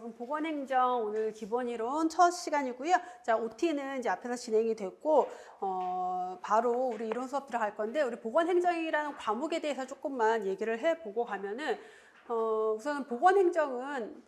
여러분 보건행정 오늘 기본이론 첫 시간이고요. 자, OT는 이제 앞에서 진행이 됐고, 바로 우리 이론 수업 들어갈 건데, 우리 보건행정이라는 과목에 대해서 조금만 얘기를 해보고 가면은, 우선 보건행정은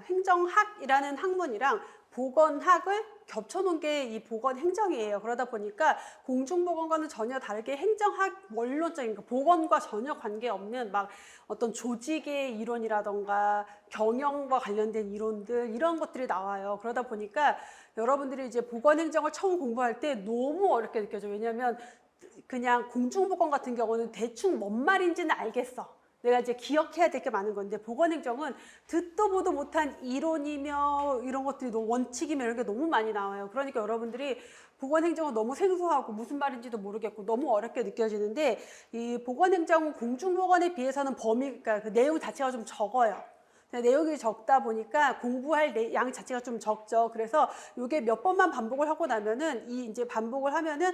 행정학이라는 학문이랑 보건학을 겹쳐놓은 게 이 보건행정이에요. 그러다 보니까 공중보건과는 전혀 다르게 행정학 원론적인 보건과 전혀 관계없는 막 어떤 조직의 이론이라던가 경영과 관련된 이론들 이런 것들이 나와요. 그러다 보니까 여러분들이 이제 보건행정을 처음 공부할 때 너무 어렵게 느껴져요. 왜냐하면 그냥 공중보건 같은 경우는 대충 뭔 말인지는 알겠어. 내가 이제 기억해야 될 게 많은 건데 보건행정은 듣도 보도 못한 이론이며 이런 것들이 너무 원칙이며 이런 게 너무 많이 나와요. 그러니까 여러분들이 보건행정은 너무 생소하고 무슨 말인지도 모르겠고 너무 어렵게 느껴지는데 이 보건행정은 공중보건에 비해서는 그러니까 그 내용 자체가 좀 적어요. 내용이 적다 보니까 공부할 양 자체가 좀 적죠. 그래서 이게 몇 번만 반복을 하고 나면은 이제 반복을 하면은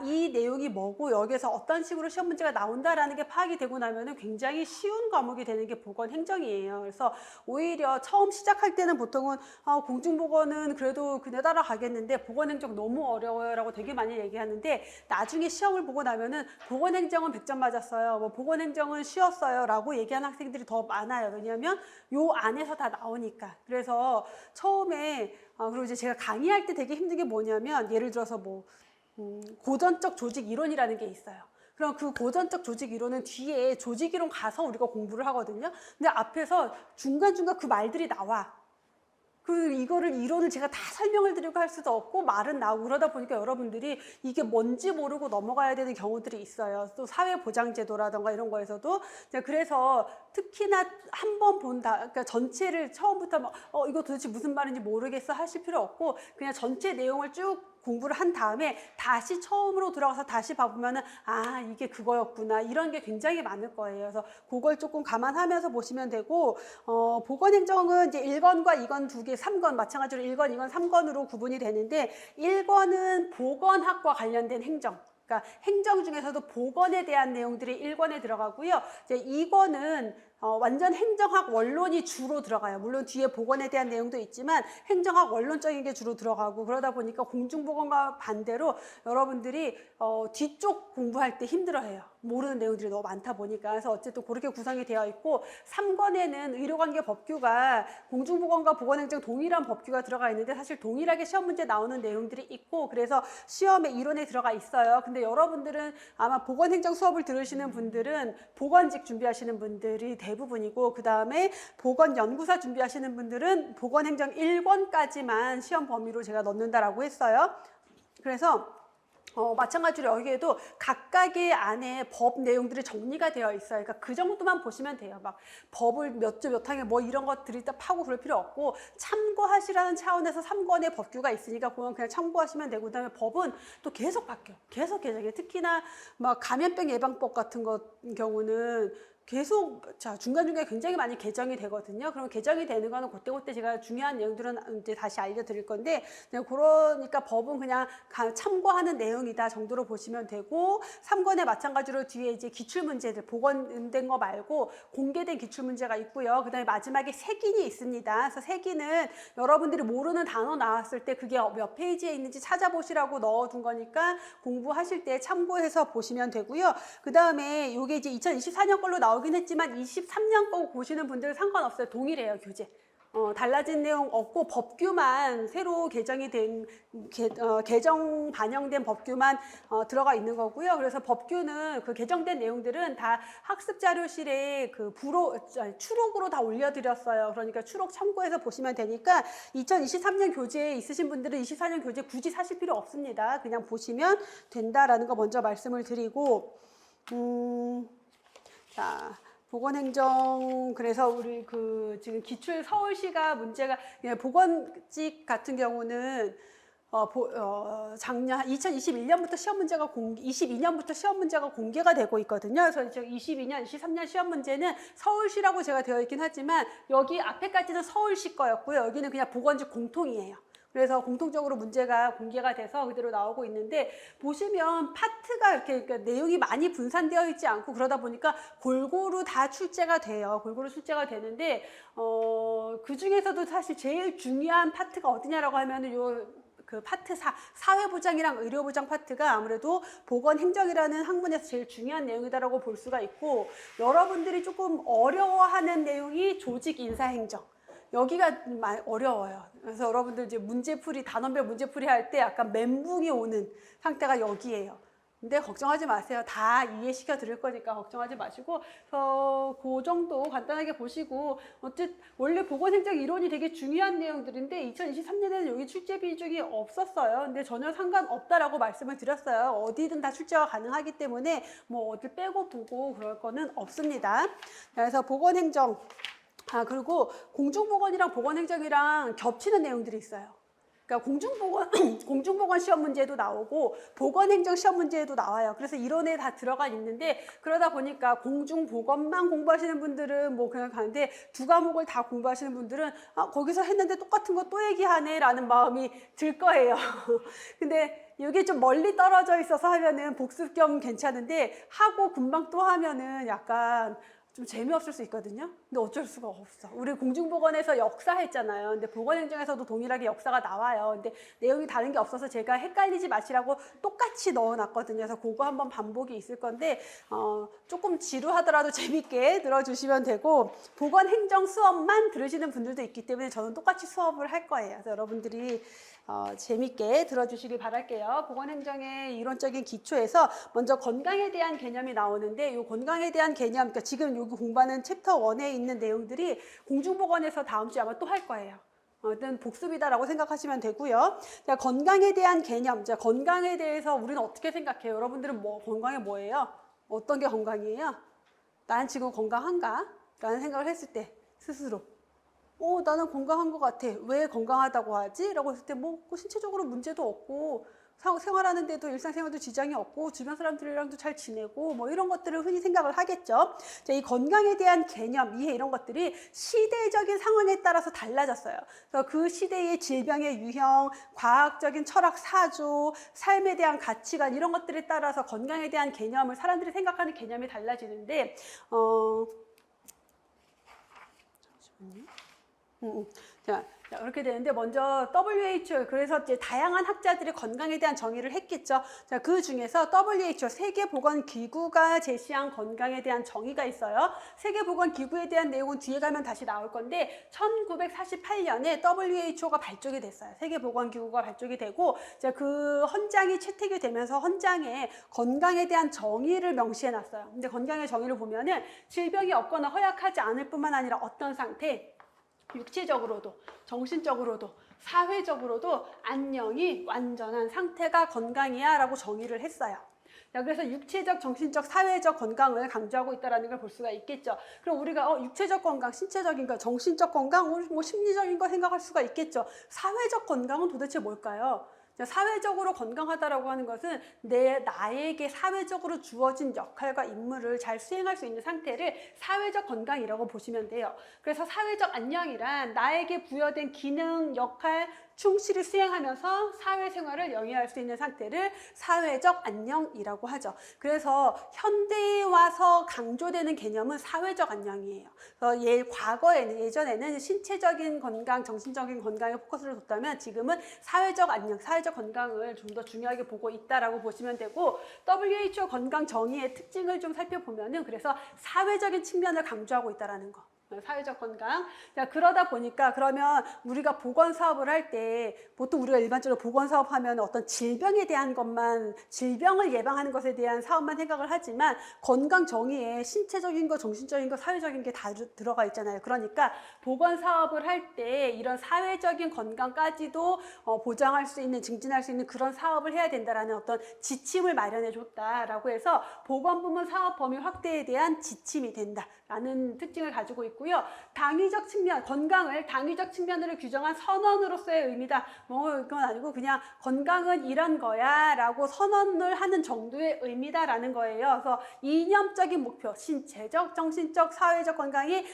이 내용이 뭐고 여기에서 어떤 식으로 시험 문제가 나온다라는 게 파악이 되고 나면은 굉장히 쉬운 과목이 되는 게 보건행정이에요. 그래서 오히려 처음 시작할 때는 보통은 공중보건은 그래도 그냥 따라가겠는데 보건행정 너무 어려워요라고 되게 많이 얘기하는데 나중에 시험을 보고 나면은 보건행정은 100점 맞았어요. 뭐 보건행정은 쉬웠어요라고 얘기하는 학생들이 더 많아요. 왜냐하면 요 안에서 다 나오니까. 그래서 처음에 그리고 이제 제가 강의할 때 되게 힘든 게 뭐냐면 예를 들어서 뭐 고전적 조직 이론이라는 게 있어요. 그럼 그 고전적 조직 이론은 뒤에 조직 이론 가서 우리가 공부를 하거든요. 근데 앞에서 중간중간 그 말들이 나와. 이론을 제가 다 설명을 드리고 할 수도 없고 말은 나오고 그러다 보니까 여러분들이 이게 뭔지 모르고 넘어가야 되는 경우들이 있어요. 또 사회보장제도라던가 이런 거에서도. 그래서 특히나 한 번 그러니까 전체를 처음부터 막, 이거 도대체 무슨 말인지 모르겠어 하실 필요 없고 그냥 전체 내용을 쭉 공부를 한 다음에 다시 처음으로 들어가서 다시 봐보면은 이게 그거였구나 이런 게 굉장히 많을 거예요. 그래서 그걸 조금 감안하면서 보시면 되고 보건행정은 이제 1권과 2권 2개 3권 마찬가지로 1권, 2권, 3권으로 구분이 되는데 1권은 보건학과 관련된 행정 그러니까 행정 중에서도 보건에 대한 내용들이 1권에 들어가고요. 이제 2권은 완전 행정학 원론이 주로 들어가요. 물론 뒤에 보건에 대한 내용도 있지만 행정학 원론적인 게 주로 들어가고 그러다 보니까 공중보건과 반대로 여러분들이 뒤쪽 공부할 때 힘들어해요. 모르는 내용들이 너무 많다 보니까. 그래서 어쨌든 그렇게 구성이 되어 있고 3권에는 의료관계 법규가 공중보건과 보건행정 동일한 법규가 들어가 있는데 사실 동일하게 시험 문제 나오는 내용들이 있고 그래서 시험에 이론에 들어가 있어요. 근데 여러분들은 아마 보건행정 수업을 들으시는 분들은 보건직 준비하시는 분들이 대부분이고 그 다음에 보건연구사 준비하시는 분들은 보건행정 1권까지만 시험 범위로 제가 넣는다라고 했어요. 그래서 마찬가지로 여기에도 각각의 안에 법 내용들이 정리가 되어 있어요. 그러니까 그 정도만 보시면 돼요. 막 법을 몇 조 몇 항에 뭐 이런 것들이 다 파고 그럴 필요 없고 참고하시라는 차원에서 3권의 법규가 있으니까 그건 그냥 참고하시면 되고 그다음에 법은 또 계속 바뀌어요. 계속 개정해. 특히나 막 감염병 예방법 같은 것 경우는 계속 중간중간에 굉장히 많이 개정이 되거든요. 그럼 개정이 되는 거는 그때 제가 중요한 내용들은 이제 다시 알려드릴 건데 그러니까 법은 그냥 참고하는 내용이다 정도로 보시면 되고 3권에 마찬가지로 뒤에 이제 기출문제들 복원된 거 말고 공개된 기출문제가 있고요. 그 다음에 마지막에 세기이 있습니다. 그래서 세기는 여러분들이 모르는 단어 나왔을 때 그게 몇 페이지에 있는지 찾아보시라고 넣어둔 거니까 공부하실 때 참고해서 보시면 되고요. 그 다음에 이게 이제 2024년 걸로 나오긴 했지만 23년 거 보시는 분들은 상관없어요. 동일해요, 교재. 달라진 내용 없고 법규만 새로 개정이 된 개정 반영된 법규만 들어가 있는 거고요. 그래서 법규는 그 개정된 내용들은 다 학습자료실에 추록으로 다 올려드렸어요. 그러니까 추록 참고해서 보시면 되니까 2023년 교재에 있으신 분들은 24년 교재 굳이 사실 필요 없습니다. 그냥 보시면 된다라는 거 먼저 말씀을 드리고 자. 보건행정 그래서 우리 지금 기출 서울시가 문제가 보건직 같은 경우는 작년 2021년부터 시험 문제가 22년부터 시험 문제가 공개가 되고 있거든요. 그래서 22년, 23년 시험 문제는 서울시라고 제가 되어 있긴 하지만 여기 앞에까지는 서울시 거였고요. 여기는 그냥 보건직 공통이에요. 그래서 공통적으로 문제가 공개가 돼서 그대로 나오고 있는데 보시면 파트가 이렇게 그러니까 내용이 많이 분산되어 있지 않고 그러다 보니까 골고루 다 출제가 돼요. 골고루 출제가 되는데 그 중에서도 사실 제일 중요한 파트가 어디냐라고 하면은 그 파트 사회보장이랑 의료보장 파트가 아무래도 보건행정이라는 학문에서 제일 중요한 내용이다라고 볼 수가 있고, 여러분들이 조금 어려워하는 내용이 조직인사행정. 여기가 어려워요. 그래서 여러분들 이제 문제풀이, 단원별 문제풀이 할 때 약간 멘붕이 오는 상태가 여기예요. 근데 걱정하지 마세요. 다 이해시켜 드릴 거니까 걱정하지 마시고, 그 정도 간단하게 보시고, 원래 보건행정 이론이 되게 중요한 내용들인데 2023년에는 여기 출제 비중이 없었어요. 근데 전혀 상관없다라고 말씀을 드렸어요. 어디든 다 출제가 가능하기 때문에 뭐 어딜 빼고 보고 그럴 거는 없습니다. 그래서 보건행정, 그리고 공중보건이랑 보건행정이랑 겹치는 내용들이 있어요. 그러니까 공중보건 시험 문제도 나오고 보건행정 시험 문제도 나와요. 그래서 이론에 다 들어가 있는데, 그러다 보니까 공중보건만 공부하시는 분들은 뭐 그냥 가는데, 두 과목을 다 공부하시는 분들은 거기서 했는데 똑같은 거 또 얘기하네 라는 마음이 들 거예요. 근데 이게 좀 멀리 떨어져 있어서 하면은 복습 겸 괜찮은데, 하고 금방 또 하면은 약간 좀 재미없을 수 있거든요. 근데 어쩔 수가 없어. 우리 공중보건에서 역사 했잖아요. 근데 보건행정에서도 동일하게 역사가 나와요. 근데 내용이 다른 게 없어서 제가 헷갈리지 마시라고 똑같이 넣어놨거든요. 그래서 그거 한번 반복이 있을 건데 조금 지루하더라도 재밌게 들어주시면 되고, 보건행정 수업만 들으시는 분들도 있기 때문에 저는 똑같이 수업을 할 거예요. 그래서 여러분들이 재밌게 들어주시길 바랄게요. 보건행정의 이론적인 기초에서 먼저 건강에 대한 개념이 나오는데, 이 건강에 대한 개념, 그러니까 지금 여기 공부하는 챕터 1에 있는 내용들이 공중보건에서 다음 주에 아마 또 할 거예요. 일단 복습이다라고 생각하시면 되고요. 자, 건강에 대한 개념, 자, 건강에 대해서 우리는 어떻게 생각해요? 여러분들은 건강이 뭐예요? 어떤 게 건강이에요? 난 지금 건강한가? 라는 생각을 했을 때 스스로 나는 건강한 것 같아. 왜 건강하다고 하지? 라고 했을 때 신체적으로 문제도 없고, 생활하는데도 일상생활도 지장이 없고, 주변 사람들이랑도 잘 지내고, 뭐 이런 것들을 흔히 생각을 하겠죠. 자, 이 건강에 대한 개념, 이해, 이런 것들이 시대적인 상황에 따라서 달라졌어요. 그래서 그 시대의 질병의 유형, 과학적인 철학 사조, 삶에 대한 가치관, 이런 것들에 따라서 건강에 대한 개념을, 사람들이 생각하는 개념이 달라지는데, 잠시만요. 자, 그렇게 되는데, 먼저 WHO, 그래서 이제 다양한 학자들이 건강에 대한 정의를 했겠죠. 자, 그 중에서 WHO, 세계보건기구가 제시한 건강에 대한 정의가 있어요. 세계보건기구에 대한 내용은 뒤에 가면 다시 나올 건데, 1948년에 WHO가 발족이 됐어요. 세계보건기구가 발족이 되고, 자, 그 헌장이 채택이 되면서 헌장에 건강에 대한 정의를 명시해 놨어요. 근데 건강의 정의를 보면은 질병이 없거나 허약하지 않을 뿐만 아니라 어떤 상태, 육체적으로도 정신적으로도 사회적으로도 안녕이 완전한 상태가 건강이야 라고 정의를 했어요. 자, 그래서 육체적, 정신적, 사회적 건강을 강조하고 있다는 걸 볼 수가 있겠죠. 그럼 우리가 육체적 건강, 신체적인 거, 정신적 건강, 뭐 심리적인 거 생각할 수가 있겠죠. 사회적 건강은 도대체 뭘까요? 사회적으로 건강하다라고 하는 것은 나에게 사회적으로 주어진 역할과 임무를 잘 수행할 수 있는 상태를 사회적 건강이라고 보시면 돼요. 그래서 사회적 안녕이란 나에게 부여된 기능, 역할, 충실히 수행하면서 사회생활을 영위할 수 있는 상태를 사회적 안녕이라고 하죠. 그래서 현대에 와서 강조되는 개념은 사회적 안녕이에요. 그래서 예전에는 신체적인 건강, 정신적인 건강에 포커스를 뒀다면 지금은 사회적 안녕, 사회적 건강을 좀 더 중요하게 보고 있다라고 보시면 되고, WHO 건강 정의의 특징을 좀 살펴보면은 그래서 사회적인 측면을 강조하고 있다라는 거. 사회적 건강. 자, 그러다 보니까 그러면 우리가 보건 사업을 할 때 보통 우리가 일반적으로 보건 사업 하면 어떤 질병에 대한 것만, 질병을 예방하는 것에 대한 사업만 생각을 하지만 건강 정의에 신체적인 거, 정신적인 거, 사회적인 게 다 들어가 있잖아요. 그러니까 보건 사업을 할 때 이런 사회적인 건강까지도 보장할 수 있는, 증진할 수 있는 그런 사업을 해야 된다라는 어떤 지침을 마련해 줬다라고 해서 보건부문 사업 범위 확대에 대한 지침이 된다라는 특징을 가지고 있고요. 당위적 측면, 건강을 당위적 측면으로 규정한 선언으로서의 의미다. 이건 아니고 그냥 건강은 이런 거야 라고 선언을 하는 정도의 의미다라는 거예요. 그래서 이념적인 목표, 신체적, 정신적, 사회적 건강이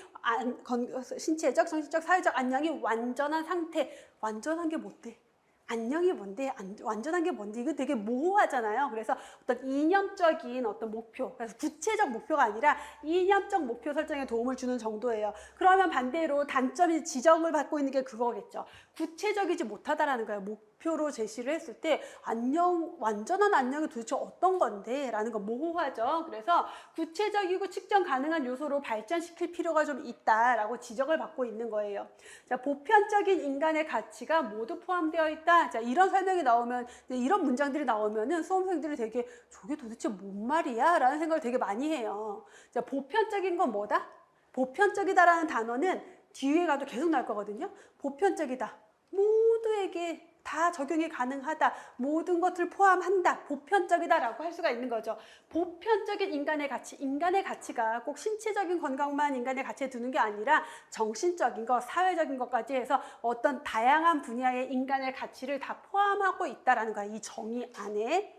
신체적, 정신적, 사회적 안녕이 완전한 상태. 완전한 게 못 돼. 안녕이 뭔데, 완전한 게 뭔데, 이거 되게 모호하잖아요. 그래서 어떤 이념적인 어떤 목표, 그래서 구체적 목표가 아니라 이념적 목표 설정에 도움을 주는 정도예요. 그러면 반대로 단점이 지적을 받고 있는 게 그거겠죠. 구체적이지 못하다라는 거예요. 목표로 제시를 했을 때 안녕, 완전한 안녕이 도대체 어떤 건데? 라는 거 모호하죠. 그래서 구체적이고 측정 가능한 요소로 발전시킬 필요가 좀 있다라고 지적을 받고 있는 거예요. 자, 보편적인 인간의 가치가 모두 포함되어 있다. 자, 이런 설명이 나오면, 이런 문장들이 나오면은 수험생들이 되게 저게 도대체 뭔 말이야? 라는 생각을 되게 많이 해요. 자, 보편적인 건 뭐다? 보편적이다라는 단어는 뒤에 가도 계속 나올 거거든요. 보편적이다. 모두에게 다 적용이 가능하다. 모든 것을 포함한다. 보편적이다라고 할 수가 있는 거죠. 보편적인 인간의 가치, 인간의 가치가 꼭 신체적인 건강만 인간의 가치에 두는 게 아니라 정신적인 것, 사회적인 것까지 해서 어떤 다양한 분야의 인간의 가치를 다 포함하고 있다라는 거야. 이 정의 안에.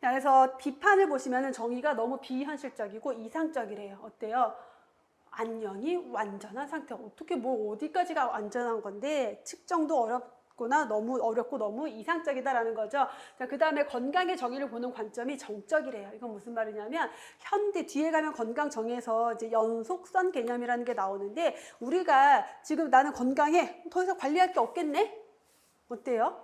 그래서 비판을 보시면 정의가 너무 비현실적이고 이상적이래요. 어때요? 안녕이 완전한 상태. 어떻게 뭐 어디까지가 완전한 건데 측정도 어렵구나. 너무 어렵고 너무 이상적이다라는 거죠. 자, 그 다음에 건강의 정의를 보는 관점이 정적이래요. 이건 무슨 말이냐면 현대 뒤에 가면 건강 정의에서 이제 연속선 개념이라는 게 나오는데 우리가 지금 나는 건강해. 더 이상 관리할 게 없겠네? 어때요?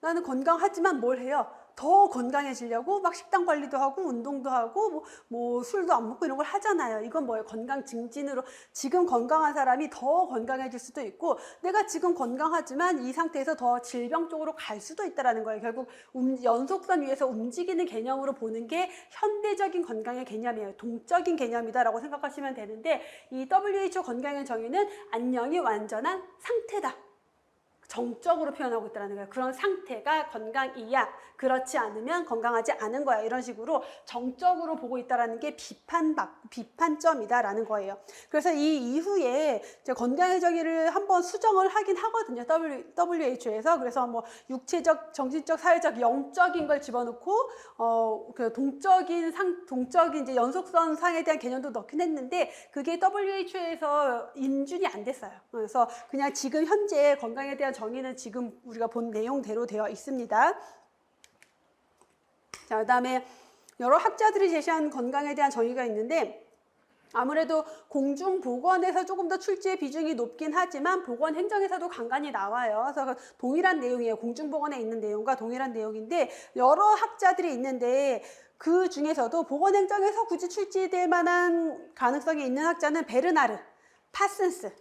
나는 건강하지만 뭘 해요? 더 건강해지려고 막 식단 관리도 하고 운동도 하고 뭐 술도 안 먹고 이런 걸 하잖아요. 이건 뭐예요? 건강 증진으로 지금 건강한 사람이 더 건강해질 수도 있고 내가 지금 건강하지만 이 상태에서 더 질병 쪽으로 갈 수도 있다는 거예요. 결국 연속선 위에서 움직이는 개념으로 보는 게 현대적인 건강의 개념이에요. 동적인 개념이다라고 생각하시면 되는데 이 WHO 건강의 정의는 안녕이 완전한 상태다. 정적으로 표현하고 있다는 거예요. 그런 상태가 건강이야. 그렇지 않으면 건강하지 않은 거야. 이런 식으로 정적으로 보고 있다는 게 비판점이다라는 거예요. 그래서 이 이후에 건강의 정의를 한번 수정을 하긴 하거든요. WHO에서. 그래서 뭐 육체적, 정신적, 사회적, 영적인 걸 집어넣고 그 동적인 이제 연속선 상에 대한 개념도 넣긴 했는데 그게 WHO에서 인준이 안 됐어요. 그래서 그냥 지금 현재 건강에 대한 정의는 지금 우리가 본 내용대로 되어 있습니다. 자, 그다음에 여러 학자들이 제시한 건강에 대한 정의가 있는데 아무래도 공중보건에서 조금 더 출제의 비중이 높긴 하지만 보건행정에서도 간간히 나와요. 그래서 동일한 내용이에요. 공중보건에 있는 내용과 동일한 내용인데 여러 학자들이 있는데 그 중에서도 보건행정에서 굳이 출제될 만한 가능성이 있는 학자는 베르나르, 파슨스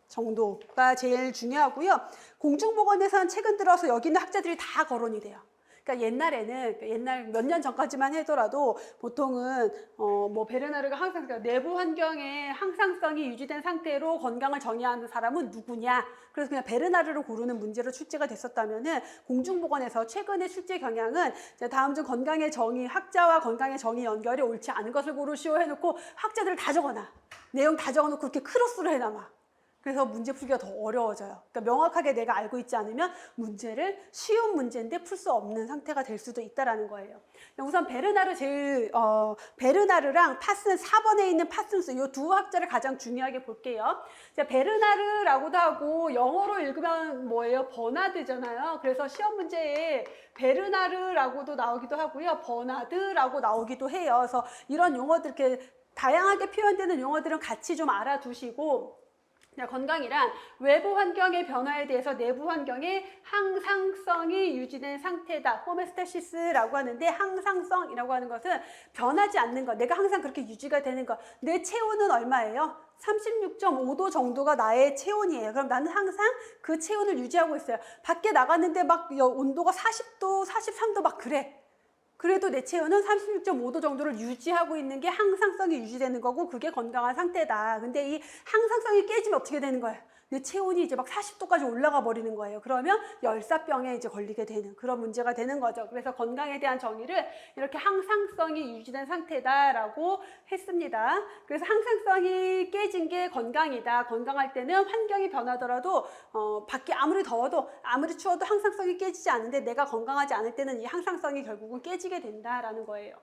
정도가 제일 중요하고요. 공중보건에서는 최근 들어서 여기 있는 학자들이 다 거론이 돼요. 그러니까 옛날에는 옛날 몇 년 전까지만 하더라도 보통은 뭐 베르나르가 항상 내부 환경의 항상성이 유지된 상태로 건강을 정의하는 사람은 누구냐. 그래서 그냥 베르나르를 고르는 문제로 출제가 됐었다면은 공중보건에서 최근의 출제 경향은 다음 중 건강의 정의, 학자와 건강의 정의 연결이 옳지 않은 것을 고르시오 해놓고 학자들을 다 적어놔. 내용 다 적어놓고 그렇게 크로스로 해놔. 그래서 문제 풀기가 더 어려워져요. 그러니까 명확하게 내가 알고 있지 않으면 문제를 쉬운 문제인데 풀 수 없는 상태가 될 수도 있다라는 거예요. 우선 베르나르랑 파슨 4번에 있는 파슨스 이 두 학자를 가장 중요하게 볼게요. 자, 베르나르라고도 하고 영어로 읽으면 뭐예요? 버나드잖아요. 그래서 시험 문제에 베르나르라고도 나오기도 하고요. 버나드라고 나오기도 해요. 그래서 이런 용어들 이렇게 다양하게 표현되는 용어들은 같이 좀 알아두시고 건강이란 외부 환경의 변화에 대해서 내부 환경의 항상성이 유지된 상태다. 호메스타시스라고 하는데 항상성이라고 하는 것은 변하지 않는 것. 내가 항상 그렇게 유지가 되는 것. 내 체온은 얼마예요? 36.5도 정도가 나의 체온이에요. 그럼 나는 항상 그 체온을 유지하고 있어요. 밖에 나갔는데 막 온도가 40도, 43도 막 그래. 그래도 내 체온은 36.5도 정도를 유지하고 있는 게 항상성이 유지되는 거고 그게 건강한 상태다. 근데 이 항상성이 깨지면 어떻게 되는 거예요? 내 체온이 이제 막 40도까지 올라가 버리는 거예요. 그러면 열사병에 이제 걸리게 되는 그런 문제가 되는 거죠. 그래서 건강에 대한 정의를 이렇게 항상성이 유지된 상태다라고 했습니다. 그래서 항상성이 깨진 게 건강이다. 건강할 때는 환경이 변하더라도 밖에 아무리 더워도 아무리 추워도 항상성이 깨지지 않는데 내가 건강하지 않을 때는 이 항상성이 결국은 깨지게 된다라는 거예요.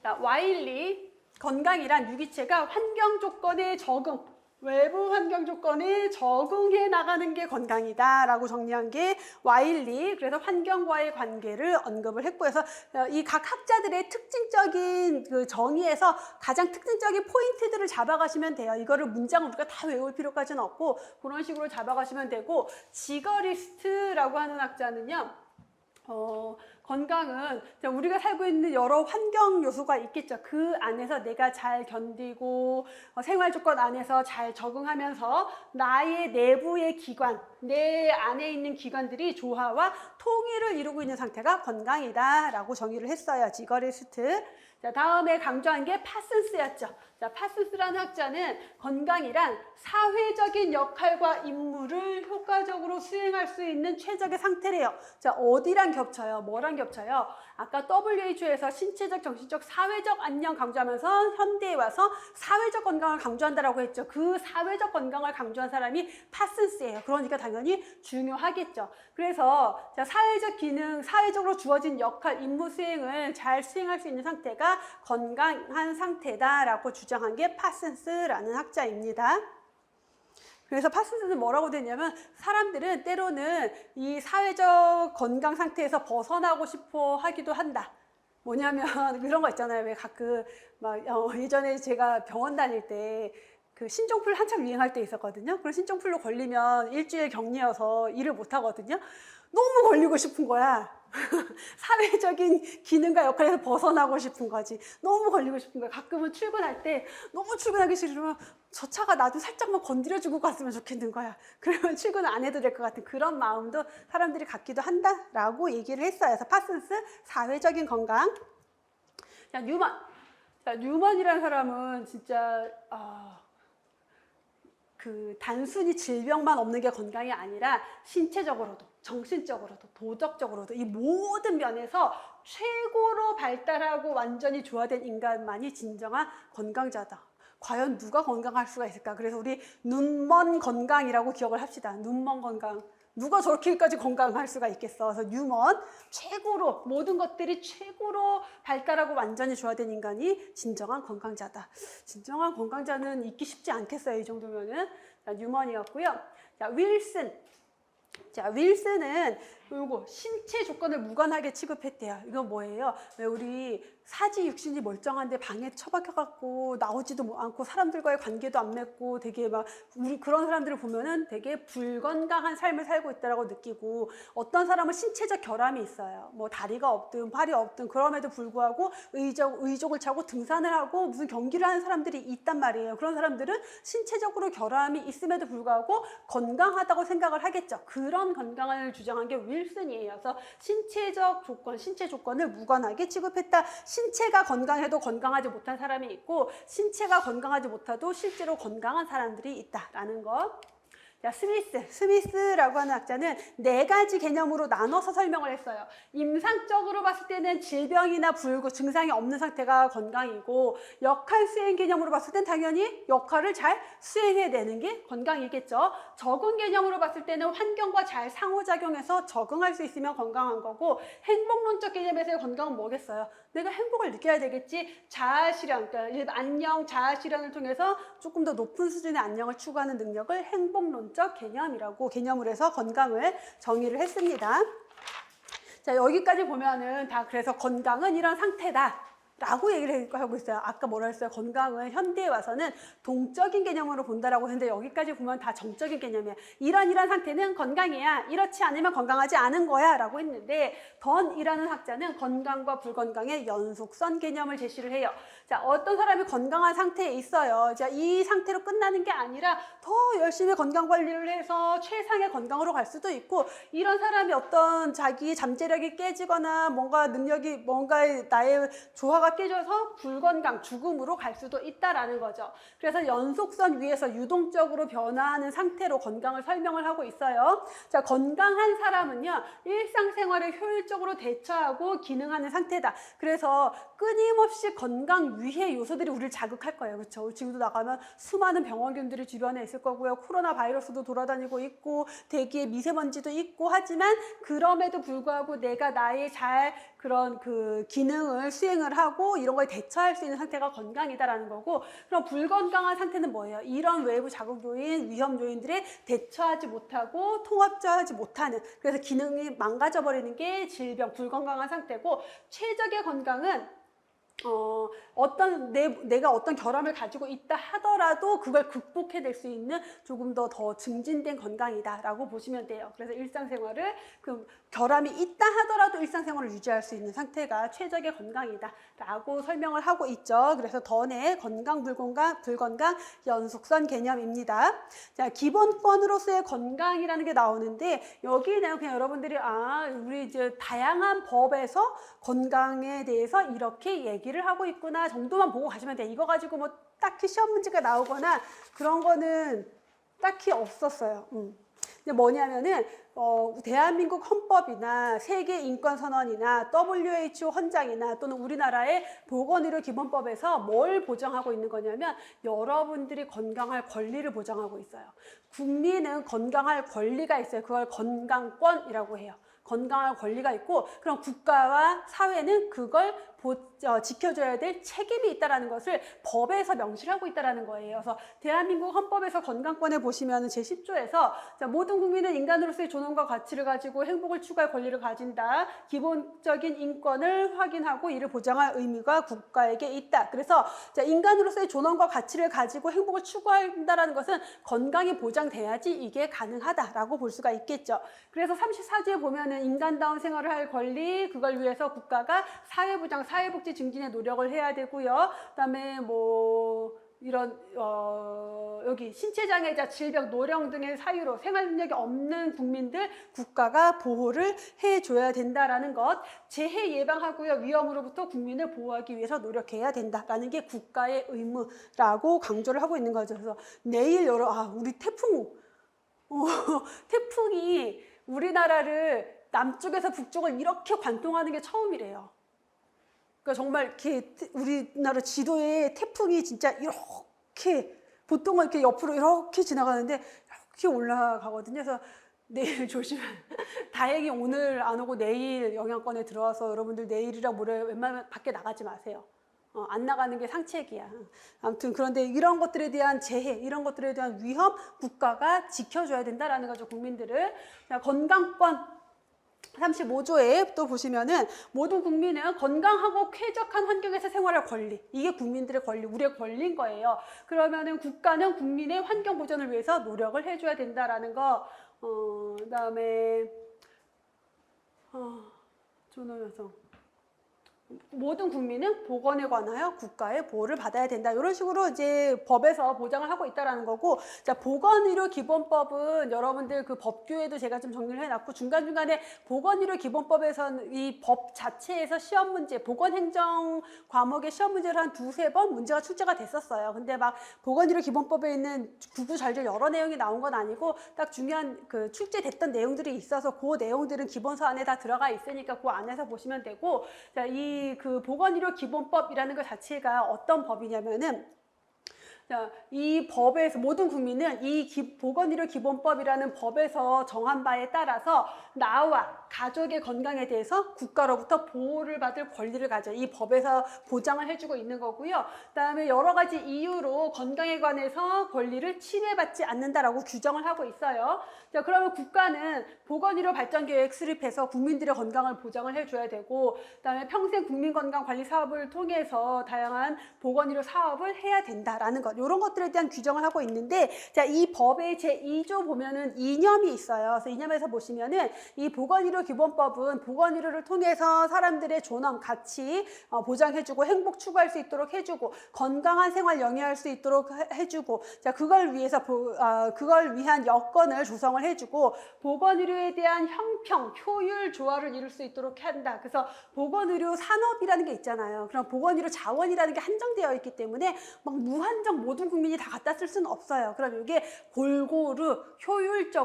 자, 와일리 건강이란 유기체가 환경 조건에 적응 외부 환경 조건에 적응해 나가는 게 건강이다 라고 정리한 게 와일리. 그래서 환경과의 관계를 언급을 했고, 해서 이 각 학자들의 특징적인 그 정의에서 가장 특징적인 포인트들을 잡아가시면 돼요. 이거를 문장을 우리가 다 외울 필요까지는 없고 그런 식으로 잡아가시면 되고, 지거리스트라고 하는 학자는요, 건강은 우리가 살고 있는 여러 환경 요소가 있겠죠. 그 안에서 내가 잘 견디고 생활 조건 안에서 잘 적응하면서 나의 내부의 기관, 내 안에 있는 기관들이 조화와 통일을 이루고 있는 상태가 건강이다 라고 정의를 했어요. 지거리스트. 자, 다음에 강조한 게 파슨스였죠. 자, 파슨스라는 학자는 건강이란 사회적인 역할과 임무를 효과적으로 수행할 수 있는 최적의 상태래요. 자, 어디랑 겹쳐요? 뭐랑 겹쳐요? 아까 WHO에서 신체적, 정신적, 사회적 안녕 강조하면서 현대에 와서 사회적 건강을 강조한다라고 했죠. 그 사회적 건강을 강조한 사람이 파슨스예요. 그러니까 당연히 중요하겠죠. 그래서 자, 사회적 기능, 사회적으로 주어진 역할, 임무 수행을 잘 수행할 수 있는 상태가 건강한 상태다라고 주장한 게 파슨스라는 학자입니다. 그래서 파슨스는 뭐라고 됐냐면, 사람들은 때로는 이 사회적 건강 상태에서 벗어나고 싶어 하기도 한다. 뭐냐면 그런 거 있잖아요. 왜 가끔 막 예전에 제가 병원 다닐 때 그 신종플루 한참 유행할 때 있었거든요. 그럼 신종플루 걸리면 일주일 격리여서 일을 못 하거든요. 너무 걸리고 싶은 거야. 사회적인 기능과 역할에서 벗어나고 싶은 거지. 너무 걸리고 싶은 거야. 가끔은 출근할 때 너무 출근하기 싫으면 저 차가 나도 살짝만 건드려주고 갔으면 좋겠는 거야. 그러면 출근 안 해도 될 것 같은 그런 마음도 사람들이 갖기도 한다라고 얘기를 했어요. 그래서 파슨스, 사회적인 건강. 자, 뉴먼. 자, 뉴먼이라는 사람은 진짜 그 단순히 질병만 없는 게 건강이 아니라 신체적으로도, 정신적으로도, 도덕적으로도 이 모든 면에서 최고로 발달하고 완전히 조화된 인간만이 진정한 건강자다. 과연 누가 건강할 수가 있을까? 그래서 우리 눈먼 건강이라고 기억을 합시다. 눈먼 건강. 누가 저렇게까지 건강할 수가 있겠어. 그래서 뉴먼, 최고로, 모든 것들이 최고로 발달하고 완전히 조화된 인간이 진정한 건강자다. 진정한 건강자는 있기 쉽지 않겠어요. 이 정도면은. 자, 뉴먼이었고요. 자, 윌슨. 자, 윌슨은 요거 신체 조건을 무관하게 취급했대요. 이건 뭐예요? 왜 우리 사지 육신이 멀쩡한데 방에 처박혀갖고 나오지도 않고 사람들과의 관계도 안 맺고 되게 막 우리 그런 사람들을 보면은 되게 불건강한 삶을 살고 있다라고 느끼고, 어떤 사람은 신체적 결함이 있어요. 뭐 다리가 없든 팔이 없든 그럼에도 불구하고 의족을 차고 등산을 하고 무슨 경기를 하는 사람들이 있단 말이에요. 그런 사람들은 신체적으로 결함이 있음에도 불구하고 건강하다고 생각을 하겠죠. 그런 건강을 주장한 게 윌슨이에요. 그래서 신체적 조건, 신체 조건을 무관하게 취급했다. 신체가 건강해도 건강하지 못한 사람이 있고, 신체가 건강하지 못해도 실제로 건강한 사람들이 있다라는 것. 자, 스미스라고 하는 학자는 4가지 개념으로 나눠서 설명을 했어요. 임상적으로 봤을 때는 질병이나 증상이 없는 상태가 건강이고, 역할 수행 개념으로 봤을 땐 당연히 역할을 잘 수행해내는 게 건강이겠죠. 적응 개념으로 봤을 때는 환경과 잘 상호작용해서 적응할 수 있으면 건강한 거고, 행복론적 개념에서의 건강은 뭐겠어요? 내가 행복을 느껴야 되겠지. 자아실현, 그러니까 안녕, 자아실현을 통해서 조금 더 높은 수준의 안녕을 추구하는 능력을 행복론적 개념으로 해서 건강을 정의를 했습니다. 자, 여기까지 보면은 다 그래서 건강은 이런 상태다 라고 얘기를 하고 있어요. 아까 뭐라 했어요? 건강은 현대에 와서는 동적인 개념으로 본다라고 했는데, 여기까지 보면 다 정적인 개념이야. 이런 상태는 건강이야. 이렇지 않으면 건강하지 않은 거야 라고 했는데, 던이라는 학자는 건강과 불건강의 연속선 개념을 제시를 해요. 자, 어떤 사람이 건강한 상태에 있어요. 자, 이 상태로 끝나는 게 아니라 더 열심히 건강 관리를 해서 최상의 건강으로 갈 수도 있고, 이런 사람이 어떤 자기 잠재력이 깨지거나 뭔가 나의 조화가 깨져서 불건강, 죽음으로 갈 수도 있다라는 거죠. 그래서 연속선 위에서 유동적으로 변화하는 상태로 건강을 설명을 하고 있어요. 자, 건강한 사람은요, 일상생활에 효율적으로 대처하고 기능하는 상태다. 그래서 끊임없이 건강 위해 요소들이 우리를 자극할 거예요. 그렇죠? 지금도 나가면 수많은 병원균들이 주변에 있을 거고요. 코로나 바이러스도 돌아다니고 있고 대기에 미세먼지도 있고 하지만 그럼에도 불구하고 내가 나의 잘 그런 그 기능을 수행을 하고 이런 거에 대처할 수 있는 상태가 건강이다라는 거고, 그럼 불건강한 상태는 뭐예요? 이런 외부 자극 요인, 위험 요인들에 대처하지 못하고 통합하지 못하는, 그래서 기능이 망가져 버리는 게 질병, 불건강한 상태고, 최적의 건강은 내가 어떤 결함을 가지고 있다 하더라도 그걸 극복해낼 수 있는 조금 더 증진된 건강이다라고 보시면 돼요. 그래서 일상생활을 결함이 있다 하더라도 일상생활을 유지할 수 있는 상태가 최적의 건강이다라고 설명을 하고 있죠. 그래서 던의 건강, 불건강 연속선 개념입니다. 자, 기본권으로서의 건강이라는 게 나오는데 여기는 그냥 여러분들이 우리 이제 다양한 법에서 건강에 대해서 이렇게 얘기를 하고 있구나 정도만 보고 가시면 돼. 이거 가지고 뭐 딱히 시험 문제가 나오거나 그런 거는 딱히 없었어요. 근데 뭐냐면은 대한민국 헌법이나 세계인권선언이나 WHO 헌장이나 또는 우리나라의 보건의료기본법에서 뭘 보장하고 있는 거냐면 여러분들이 건강할 권리를 보장하고 있어요. 국민은 건강할 권리가 있어요. 그걸 건강권이라고 해요. 건강할 권리가 있고, 그럼 국가와 사회는 그걸 지켜줘야 될 책임이 있다는 것을 법에서 명시를 하고 있다는 거예요. 그래서 대한민국 헌법에서 건강권에 보시면 제10조에서 모든 국민은 인간으로서의 존엄과 가치를 가지고 행복을 추구할 권리를 가진다. 기본적인 인권을 확인하고 이를 보장할 의무가 국가에게 있다. 그래서 인간으로서의 존엄과 가치를 가지고 행복을 추구한다는 것은 건강이 보장돼야지 이게 가능하다라고 볼 수가 있겠죠. 그래서 34조에 보면은 인간다운 생활을 할 권리, 그걸 위해서 국가가 사회보장, 사회복지 증진에 노력을 해야 되고요. 그다음에 뭐 이런 여기 신체장애자, 질병, 노령 등의 사유로 생활 능력이 없는 국민들 국가가 보호를 해줘야 된다라는 것, 재해 예방하고요, 위험으로부터 국민을 보호하기 위해서 노력해야 된다라는 게 국가의 의무라고 강조를 하고 있는 거죠. 그래서 내일 우리 태풍이 우리나라를 남쪽에서 북쪽을 이렇게 관통하는 게 처음이래요. 그러니까 정말 이렇게 우리나라 지도에 태풍이 진짜 이렇게 보통은 이렇게 옆으로 이렇게 지나가는데 이렇게 올라가거든요. 그래서 내일 조심해. 다행히 오늘 안 오고 내일 영향권에 들어와서 여러분들 내일이랑 모레 웬만하면 밖에 나가지 마세요. 안 나가는 게 상책이야. 아무튼 그런데 이런 것들에 대한 재해, 이런 것들에 대한 위험 국가가 지켜줘야 된다라는 거죠, 국민들을. 자, 건강권 35조에 또 보시면은 모든 국민은 건강하고 쾌적한 환경에서 생활할 권리, 이게 국민들의 권리, 우리의 권리인 거예요. 그러면은 국가는 국민의 환경 보전을 위해서 노력을 해줘야 된다라는 거. 그다음에 존엄 여성. 모든 국민은 보건에 관하여 국가의 보호를 받아야 된다. 이런 식으로 이제 법에서 보장을 하고 있다라는 거고, 자, 보건의료기본법은 여러분들 그 법규에도 제가 좀 정리를 해놨고, 중간중간에 보건의료기본법에서는 이 법 자체에서 시험 문제, 보건행정 과목의 시험 문제를 한 2-3번 문제가 출제가 됐었어요. 근데 막 보건의료기본법에 있는 구구절절 여러 내용이 나온 건 아니고 딱 중요한 그 출제됐던 내용들이 있어서 그 내용들은 기본서 안에 다 들어가 있으니까 그 안에서 보시면 되고, 자, 그 보건의료기본법이라는 것 자체가 어떤 법이냐면은, 자, 이 법에서 모든 국민은 이 보건의료기본법이라는 법에서 정한 바에 따라서 나와 가족의 건강에 대해서 국가로부터 보호를 받을 권리를 가져 이 법에서 보장을 해주고 있는 거고요. 그다음에 여러 가지 이유로 건강에 관해서 권리를 침해받지 않는다라고 규정을 하고 있어요. 자, 그러면 국가는 보건의료 발전계획 수립해서 국민들의 건강을 보장을 해줘야 되고, 그다음에 평생 국민건강관리 사업을 통해서 다양한 보건의료 사업을 해야 된다라는 것, 이런 것들에 대한 규정을 하고 있는데, 자, 이 법의 제2조 보면은 이념이 있어요. 그래서 이념에서 보시면은 이 보건의료기본법은 보건의료를 통해서 사람들의 존엄, 가치 보장해주고 행복 추구할 수 있도록 해주고 건강한 생활 영위할 수 있도록 해주고, 자, 그걸 위해서 그걸 위한 여건을 조성을 해주고 보건의료에 대한 형평, 효율, 조화를 이룰 수 있도록 한다. 그래서 보건의료 산업이라는 게 있잖아요. 그럼 보건의료 자원이라는 게 한정되어 있기 때문에 막 무한정 모든 국민이 다 갖다 쓸 수는 없어요. 그럼 이게 골고루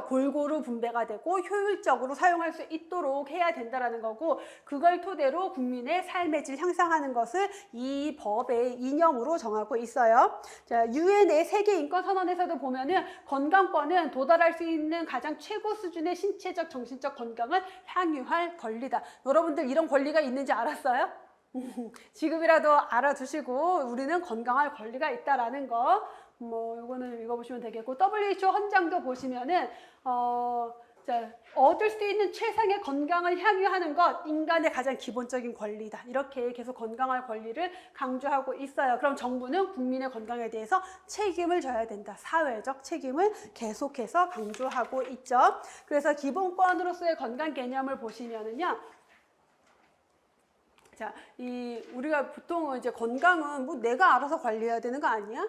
골고루 분배가 되고 효율적으로 사용할 수 있도록 해야 된다라는 거고, 그걸 토대로 국민의 삶의 질 향상하는 것을 이 법의 이념으로 정하고 있어요. 자, 유엔의 세계 인권 선언에서도 보면은 건강권은 도달할 수 있는 가장 최고 수준의 신체적 정신적 건강을 향유할 권리다. 여러분들 이런 권리가 있는지 알았어요? 지금이라도 알아두시고 우리는 건강할 권리가 있다라는 거, 뭐 이거는 읽어보시면 되겠고, WHO 헌장도 보시면은 자, 얻을 수 있는 최상의 건강을 향유하는 것, 인간의 가장 기본적인 권리다. 이렇게 계속 건강할 권리를 강조하고 있어요. 그럼 정부는 국민의 건강에 대해서 책임을 져야 된다. 사회적 책임을 계속해서 강조하고 있죠. 그래서 기본권으로서의 건강 개념을 보시면은요. 자, 우리가 보통 이제 건강은 뭐 내가 알아서 관리해야 되는 거 아니야?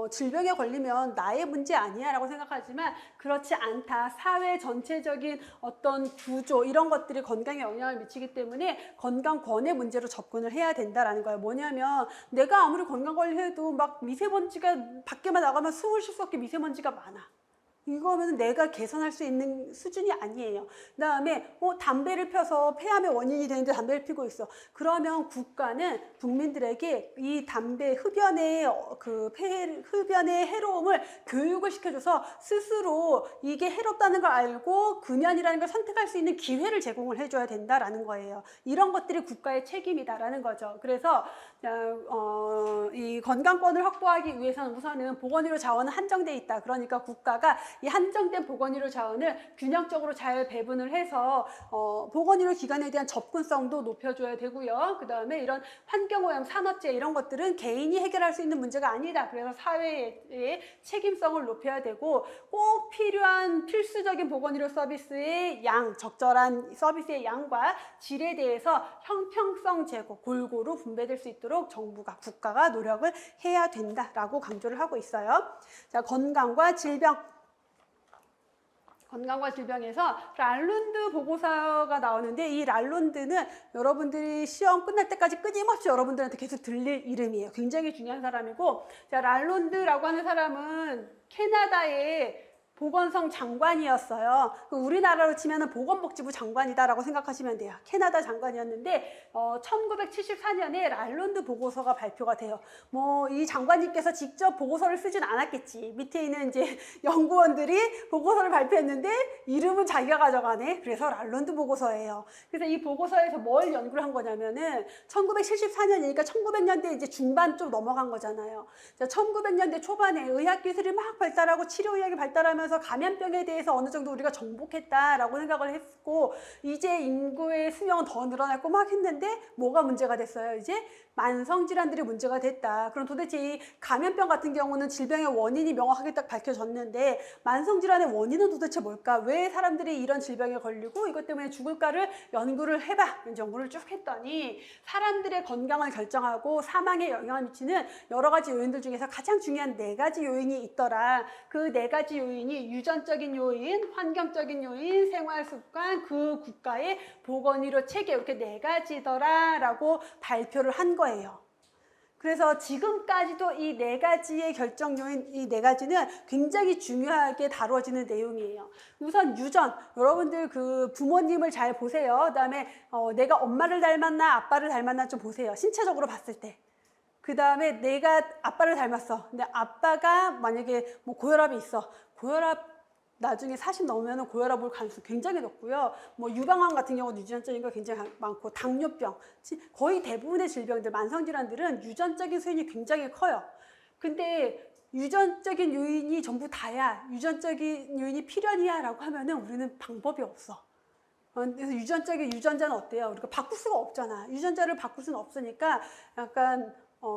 질병에 걸리면 나의 문제 아니야 라고 생각하지만 그렇지 않다. 사회 전체적인 어떤 구조 이런 것들이 건강에 영향을 미치기 때문에 건강권의 문제로 접근을 해야 된다라는 거예요. 뭐냐면 내가 아무리 건강관리해도 막 미세먼지가 밖에만 나가면 숨을 쉴 수 없게 미세먼지가 많아. 이거면 내가 개선할 수 있는 수준이 아니에요. 그다음에 담배를 펴서 폐암의 원인이 되는데 담배를 피고 있어. 그러면 국가는 국민들에게 이 담배 흡연의 흡연의 해로움을 교육을 시켜줘서 스스로 이게 해롭다는 걸 알고 금연이라는 걸 선택할 수 있는 기회를 제공을 해줘야 된다라는 거예요. 이런 것들이 국가의 책임이다라는 거죠. 그래서 이 건강권을 확보하기 위해서는 우선은 보건의료 자원은 한정돼 있다. 그러니까 국가가 이 한정된 보건의료 자원을 균형적으로 잘 배분을 해서 보건의료 기관에 대한 접근성도 높여줘야 되고요. 그 다음에 이런 환경오염, 산업재해 이런 것들은 개인이 해결할 수 있는 문제가 아니다. 그래서 사회의 책임성을 높여야 되고 꼭 필요한 필수적인 보건의료 서비스의 적절한 서비스의 양과 질에 대해서 형평성 제고, 골고루 분배될 수 있도록 정부가, 국가가 노력을 해야 된다라고 강조를 하고 있어요. 자, 건강과 질병에서 랄룬드 보고서가 나오는데 이 랄룬드는 여러분들이 시험 끝날 때까지 끊임없이 여러분들한테 계속 들릴 이름이에요. 굉장히 중요한 사람이고, 자, 랄룬드라고 하는 사람은 캐나다의 보건성 장관이었어요. 우리나라로 치면 보건복지부 장관이다라고 생각하시면 돼요. 캐나다 장관이었는데 1974년에 랄룬드 보고서가 발표가 돼요. 뭐 이 장관님께서 직접 보고서를 쓰진 않았겠지. 밑에 있는 이제 연구원들이 보고서를 발표했는데 이름은 자기가 가져가네. 그래서 랄룬드 보고서예요. 그래서 이 보고서에서 뭘 연구를 한 거냐면은 1974년이니까 1900년대 이제 중반 좀 넘어간 거잖아요. 자, 1900년대 초반에 의학기술이 막 발달하고 치료의학이 발달하면서 감염병에 대해서 어느 정도 우리가 정복했다라고 생각을 했고, 이제 인구의 수명은 더 늘어났고 막 했는데 뭐가 문제가 됐어요? 이제 만성질환들이 문제가 됐다. 그럼 도대체 이 감염병 같은 경우는 질병의 원인이 명확하게 딱 밝혀졌는데 만성질환의 원인은 도대체 뭘까? 왜 사람들이 이런 질병에 걸리고 이것 때문에 죽을까를 연구를 해봐. 연구를 쭉 했더니 사람들의 건강을 결정하고 사망에 영향을 미치는 여러 가지 요인들 중에서 가장 중요한 4가지 요인이 있더라. 그 4가지 요인이 유전적인 요인, 환경적인 요인, 생활습관, 그 국가의 보건의료 체계, 이렇게 4가지더라 라고 발표를 한 거예요. 그래서 지금까지도 이 4가지의 결정 요인, 이 4가지는 굉장히 중요하게 다뤄지는 내용이에요. 우선 유전, 여러분들 그 부모님을 잘 보세요. 그다음에 내가 엄마를 닮았나 아빠를 닮았나 좀 보세요. 신체적으로 봤을 때. 그 다음에 내가 아빠를 닮았어. 근데 아빠가 만약에 뭐 고혈압이 있어. 고혈압 나중에 40 넘으면 고혈압 올 가능성이 굉장히 높고요. 뭐 유방암 같은 경우도 유전적인 거 굉장히 많고, 당뇨병, 거의 대부분의 질병들, 만성질환들은 유전적인 요인이 굉장히 커요. 근데 유전적인 요인이 전부 다야, 유전적인 요인이 필연이야 라고 하면은 우리는 방법이 없어. 그래서 유전자는 어때요? 우리가 바꿀 수가 없잖아. 유전자를 바꿀 수는 없으니까 약간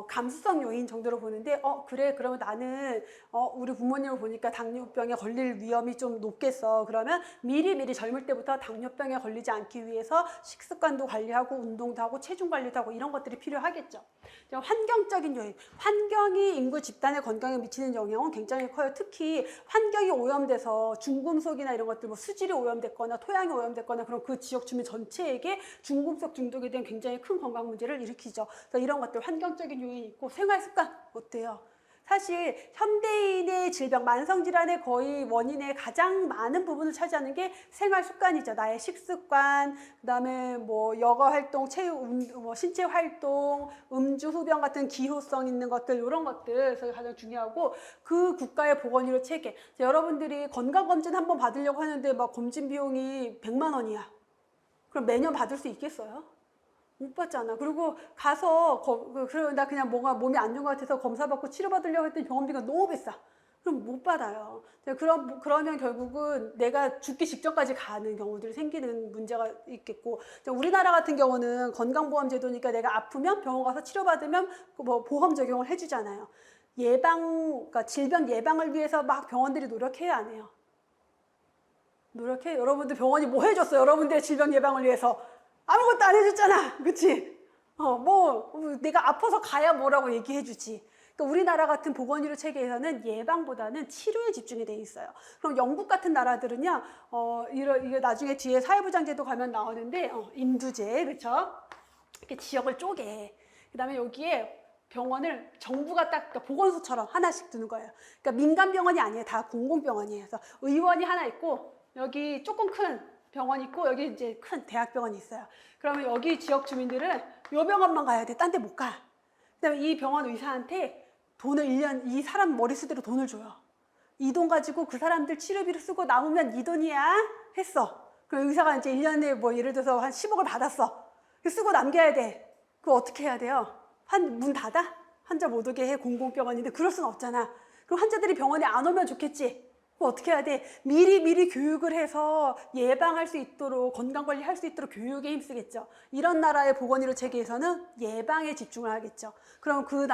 감수성 요인 정도로 보는데 그래, 그러면 나는 우리 부모님을 보니까 당뇨병에 걸릴 위험이 좀 높겠어. 그러면 미리 젊을 때부터 당뇨병에 걸리지 않기 위해서 식습관도 관리하고 운동도 하고 체중 관리도 하고 이런 것들이 필요하겠죠. 환경적인 요인, 환경이 인구 집단의 건강에 미치는 영향은 굉장히 커요. 특히 환경이 오염돼서 중금속이나 이런 것들, 뭐 수질이 오염됐거나 토양이 오염됐거나 그럼 그 지역 주민 전체에게 중금속 중독에 대한 굉장히 큰 건강 문제를 일으키죠. 그래서 이런 것들 환경적인 요인이 있고, 생활습관 어때요? 사실 현대인의 질병, 만성질환의 거의 원인의 가장 많은 부분을 차지하는 게 생활 습관이죠. 나의 식습관, 그다음에 뭐 여가 활동, 뭐 신체 활동, 음주, 흡연 같은 기호성 있는 것들, 이런 것들 가장 중요하고, 그 국가의 보건의료 체계. 여러분들이 건강검진 한번 받으려고 하는데 막 검진 비용이 100만 원이야. 그럼 매년 받을 수 있겠어요? 못 받잖아. 그리고 가서 나 그냥 뭔가 몸이 안 좋은 것 같아서 검사 받고 치료받으려고 했더니 병원비가 너무 비싸. 그럼 못 받아요. 그러면 결국은 내가 죽기 직전까지 가는 경우들이 생기는 문제가 있겠고, 우리나라 같은 경우는 건강보험 제도니까 내가 아프면 병원 가서 치료받으면 뭐 보험 적용을 해주잖아요. 그러니까 질병 예방을 위해서 막 병원들이 노력해야 안 해요. 노력해. 여러분들 병원이 뭐 해줬어? 여러분들의 질병 예방을 위해서 아무것도 안 해줬잖아. 그치? 내가 아파서 가야 뭐라고 얘기해주지. 그러니까 우리나라 같은 보건의료 체계에서는 예방보다는 치료에 집중이 돼 있어요. 그럼 영국 같은 나라들은요, 이게 나중에 뒤에 사회보장 제도 가면 나오는데, 인두제, 그쵸? 이렇게 지역을 쪼개. 그 다음에 여기에 병원을 정부가 그러니까 보건소처럼 하나씩 두는 거예요. 그러니까 민간 병원이 아니에요. 다 공공병원이에요. 그래서 의원이 하나 있고, 여기 조금 큰 병원 있고, 여기 이제 큰 대학병원이 있어요. 그러면 여기 지역 주민들은 요 병원만 가야 돼. 딴 데 못 가. 그다음에 이 병원 의사한테 돈을 1년, 이 사람 머리수대로 돈을 줘요. 이 돈 가지고 그 사람들 치료비로 쓰고 남으면 네 돈이야 했어. 그럼 의사가 이제 1년에 뭐 예를 들어서 한 10억을 받았어. 쓰고 남겨야 돼. 그거 어떻게 해야 돼요? 문 닫아? 환자 못 오게 해. 공공병원인데 그럴 순 없잖아. 그럼 환자들이 병원에 안 오면 좋겠지. 어떻게 해야 돼? 미리 교육을 해서 예방할 수 있도록, 건강관리할 수 있도록 교육에 힘쓰겠죠. 이런 나라의 보건의료 체계에서는 예방에 집중을 하겠죠. 그럼 그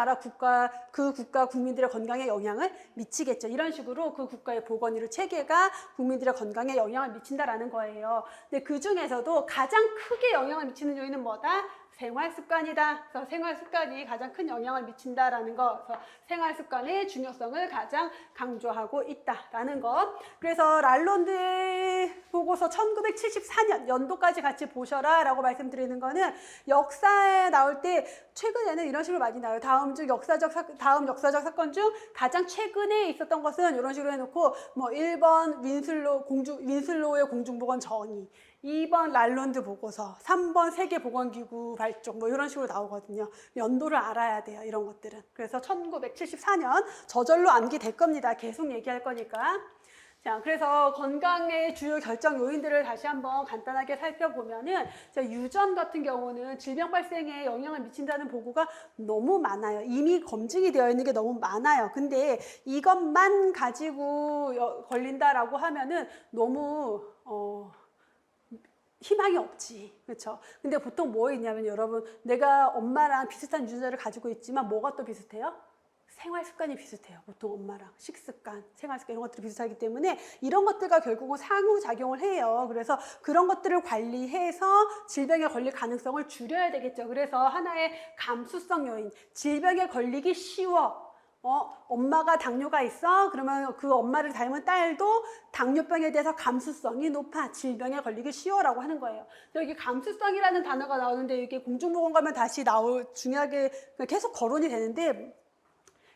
국가 국민들의 건강에 영향을 미치겠죠. 이런 식으로 그 국가의 보건의료 체계가 국민들의 건강에 영향을 미친다라는 거예요. 근데 그 중에서도 가장 크게 영향을 미치는 요인은 뭐다? 생활습관이다. 그래서 생활습관이 가장 큰 영향을 미친다라는 거. 그래서 생활습관의 중요성을 가장 강조하고 있다라는 거. 그래서 랄론드 보고서 1974년 연도까지 같이 보셔라 라고 말씀드리는 거는, 역사에 나올 때 최근에는 이런 식으로 많이 나와요. 다음 역사적 사건 중 가장 최근에 있었던 것은 이런 식으로 해놓고, 뭐 1번 윈슬로우의 공중보건 정의, 2번 랄론드 보고서, 3번 세계보건기구 발족, 뭐 이런 식으로 나오거든요. 연도를 알아야 돼요, 이런 것들은. 그래서 1974년 저절로 암기될 겁니다. 계속 얘기할 거니까. 자, 그래서 건강의 주요 결정 요인들을 다시 한번 간단하게 살펴보면은, 유전 같은 경우는 질병 발생에 영향을 미친다는 보고가 너무 많아요. 이미 검증이 되어 있는 게 너무 많아요. 근데 이것만 가지고 걸린다라고 하면은 너무 희망이 없지. 그렇죠? 근데 보통 뭐 있냐면, 여러분, 내가 엄마랑 비슷한 유전자를 가지고 있지만 뭐가 또 비슷해요? 생활 습관이 비슷해요. 보통 엄마랑 식습관, 생활 습관 이런 것들이 비슷하기 때문에 이런 것들과 결국은 상호작용을 해요. 그래서 그런 것들을 관리해서 질병에 걸릴 가능성을 줄여야 되겠죠. 그래서 하나의 감수성 요인, 질병에 걸리기 쉬워. 엄마가 당뇨가 있어? 그러면 그 엄마를 닮은 딸도 당뇨병에 대해서 감수성이 높아. 질병에 걸리기 쉬워라고 하는 거예요. 여기 감수성이라는 단어가 나오는데, 이게 공중보건 가면 다시 중요하게 계속 거론이 되는데,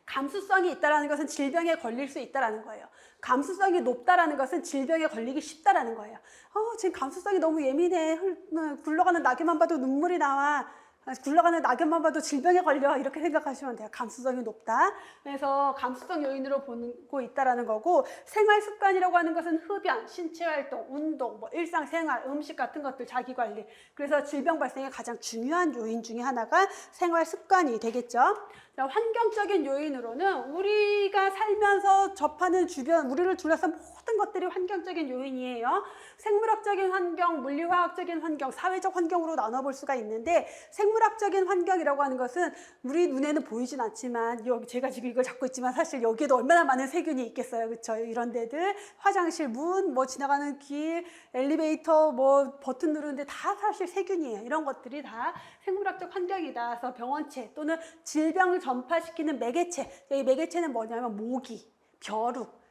감수성이 있다라는 것은 질병에 걸릴 수 있다라는 거예요. 감수성이 높다라는 것은 질병에 걸리기 쉽다라는 거예요. 지금 감수성이 너무 예민해. 굴러가는 낙엽만 봐도 눈물이 나와. 굴러가는 낙엽만 봐도 질병에 걸려. 이렇게 생각하시면 돼요. 감수성이 높다. 그래서 감수성 요인으로 보고 있다라는 거고, 생활 습관이라고 하는 것은 흡연, 신체 활동, 운동, 뭐 일상생활, 음식 같은 것들, 자기관리. 그래서 질병 발생의 가장 중요한 요인 중에 하나가 생활 습관이 되겠죠. 자, 환경적인 요인으로는 우리가 살면서 접하는 주변, 우리를 둘러싼 모든 것들이 환경적인 요인이에요. 생물학적인 환경, 물리화학적인 환경, 사회적 환경으로 나눠볼 수가 있는데, 생물학적인 환경이라고 하는 것은 우리 눈에는 보이진 않지만, 제가 지금 이걸 잡고 있지만 사실 여기에도 얼마나 많은 세균이 있겠어요. 그렇죠? 이런 데들, 화장실 문, 뭐 지나가는 길, 엘리베이터, 뭐 버튼 누르는데 다 사실 세균이에요. 이런 것들이 다 생물학적 환경이다. 그래서 병원체 또는 질병을 전파시키는 매개체, 이 매개체는 뭐냐면 모기, 벼룩,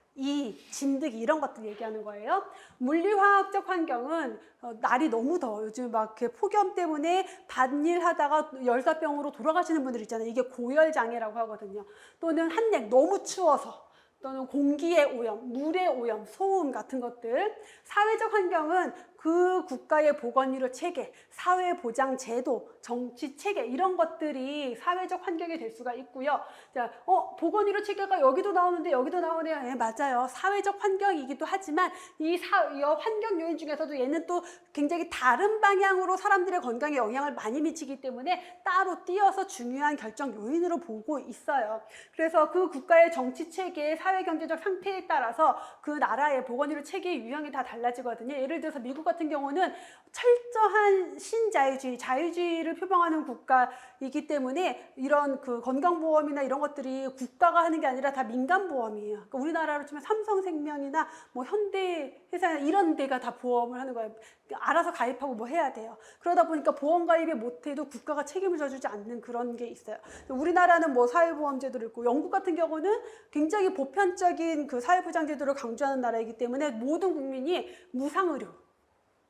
진드기 이런 것들 얘기하는 거예요. 물리화학적 환경은 날이 너무 더워. 요즘 막 이렇게 폭염 때문에 밭일 하다가 열사병으로 돌아가시는 분들 있잖아요. 이게 고열장애라고 하거든요. 또는 한랭 너무 추워서, 또는 공기의 오염, 물의 오염, 소음 같은 것들. 사회적 환경은 그 국가의 보건의료 체계, 사회보장 제도, 정치 체계 이런 것들이 사회적 환경이 될 수가 있고요. 자, 보건의료 체계가 여기도 나오는데 여기도 나오네요. 예, 맞아요. 사회적 환경이기도 하지만 이 환경 요인 중에서도 얘는 또 굉장히 다른 방향으로 사람들의 건강에 영향을 많이 미치기 때문에 따로 띄어서 중요한 결정 요인으로 보고 있어요. 그래서 그 국가의 정치 체계, 사회 경제적 상태에 따라서 그 나라의 보건의료 체계의 유형이 다 달라지거든요. 예를 들어서 미국 같은 경우는 철저한 신자유주의, 자유주의를 표방하는 국가이기 때문에 이런 그 건강보험이나 이런 것들이 국가가 하는 게 아니라 다 민간보험이에요. 그러니까 우리나라로 치면 삼성생명이나 뭐 현대회사나 이런 데가 다 보험을 하는 거예요. 알아서 가입하고 뭐 해야 돼요. 그러다 보니까 보험 가입을 못해도 국가가 책임을 져주지 않는 그런 게 있어요. 우리나라는 뭐 사회보험제도를 있고, 영국 같은 경우는 굉장히 보편적인 그 사회보장제도를 강조하는 나라이기 때문에 모든 국민이 무상의료,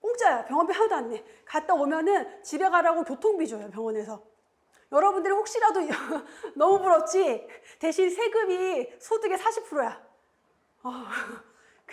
공짜야. 병원비 하나도 안 내. 갔다 오면은 집에 가라고 교통비 줘요, 병원에서. 여러분들이 혹시라도 너무 부럽지? 대신 세금이 소득의 40%야.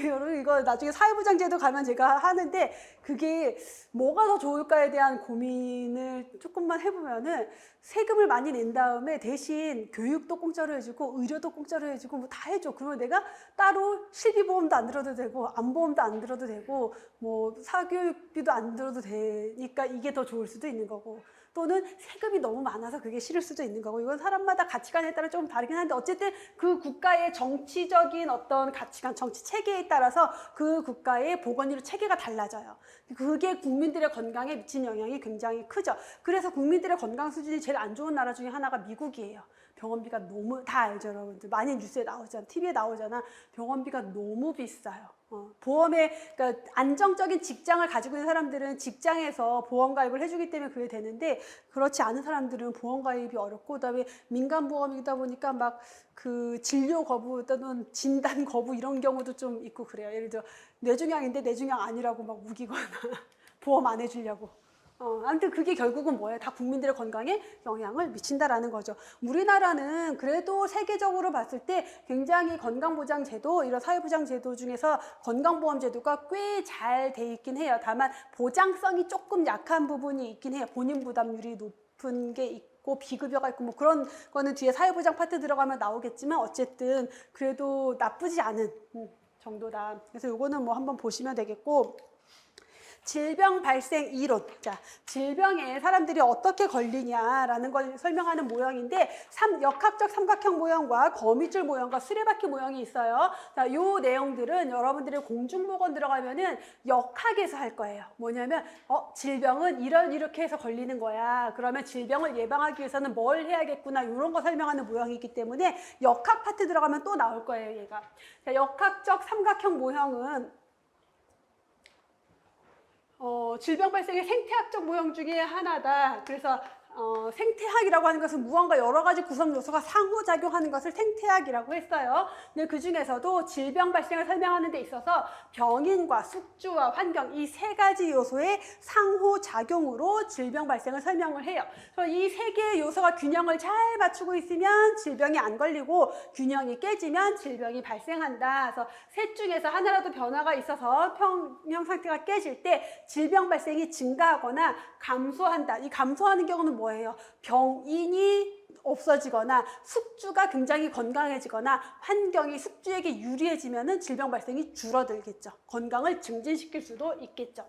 여러분 이거 나중에 사회보장제도 가면 제가 하는데, 그게 뭐가 더 좋을까에 대한 고민을 조금만 해보면은 세금을 많이 낸 다음에 대신 교육도 공짜로 해주고 의료도 공짜로 해주고 뭐 다 해줘. 그러면 내가 따로 실비보험도 안 들어도 되고 암보험도 안 들어도 되고 뭐 사교육비도 안 들어도 되니까 이게 더 좋을 수도 있는 거고, 또는 세금이 너무 많아서 그게 싫을 수도 있는 거고. 이건 사람마다 가치관에 따라 좀 다르긴 한데, 어쨌든 그 국가의 정치적인 어떤 가치관, 정치 체계에 따라서 그 국가의 보건의료 체계가 달라져요. 그게 국민들의 건강에 미친 영향이 굉장히 크죠. 그래서 국민들의 건강 수준이 제일 안 좋은 나라 중에 하나가 미국이에요. 병원비가 너무, 다 알죠, 여러분들. 많이 뉴스에 나오잖아, TV에 나오잖아. 병원비가 너무 비싸요. 보험에, 그러니까 안정적인 직장을 가지고 있는 사람들은 직장에서 보험 가입을 해주기 때문에 그게 되는데, 그렇지 않은 사람들은 보험 가입이 어렵고, 그다음에 민간 보험이다 보니까 막 그 진료 거부 또는 진단 거부 이런 경우도 좀 있고 그래요. 예를 들어 뇌종양인데 뇌종양 아니라고 막 우기거나 보험 안 해주려고. 아무튼 그게 결국은 뭐예요? 다 국민들의 건강에 영향을 미친다라는 거죠. 우리나라는 그래도 세계적으로 봤을 때 굉장히 건강보장제도, 이런 사회보장제도 중에서 건강보험제도가 꽤 잘 돼 있긴 해요. 다만 보장성이 조금 약한 부분이 있긴 해요. 본인 부담률이 높은 게 있고 비급여가 있고 뭐 그런 거는 뒤에 사회보장 파트 들어가면 나오겠지만, 어쨌든 그래도 나쁘지 않은 정도다. 그래서 요거는 뭐 한번 보시면 되겠고, 질병 발생 이론. 자, 질병에 사람들이 어떻게 걸리냐라는 걸 설명하는 모형인데, 역학적 삼각형 모형과 거미줄 모형과 수레바퀴 모형이 있어요. 자, 요 내용들은 여러분들이 공중보건 들어가면은 역학에서 할 거예요. 뭐냐면, 질병은 이렇게 해서 걸리는 거야. 그러면 질병을 예방하기 위해서는 뭘 해야겠구나. 이런 거 설명하는 모형이기 때문에 역학 파트 들어가면 또 나올 거예요, 얘가. 자, 역학적 삼각형 모형은 질병 발생의 생태학적 모형 중에 하나다. 그래서 생태학이라고 하는 것은 무언가 여러 가지 구성 요소가 상호작용하는 것을 생태학이라고 했어요. 근데 그 중에서도 질병 발생을 설명하는 데 있어서 병인과 숙주와 환경, 이 세 가지 요소의 상호작용으로 질병 발생을 설명을 해요. 그래서 이 세 개의 요소가 균형을 잘 맞추고 있으면 질병이 안 걸리고, 균형이 깨지면 질병이 발생한다. 그래서 셋 중에서 하나라도 변화가 있어서 평형 상태가 깨질 때 질병 발생이 증가하거나 감소한다. 이 감소하는 경우는 뭐예요? 병인이 없어지거나 숙주가 굉장히 건강해지거나 환경이 숙주에게 유리해지면은 질병 발생이 줄어들겠죠. 건강을 증진시킬 수도 있겠죠.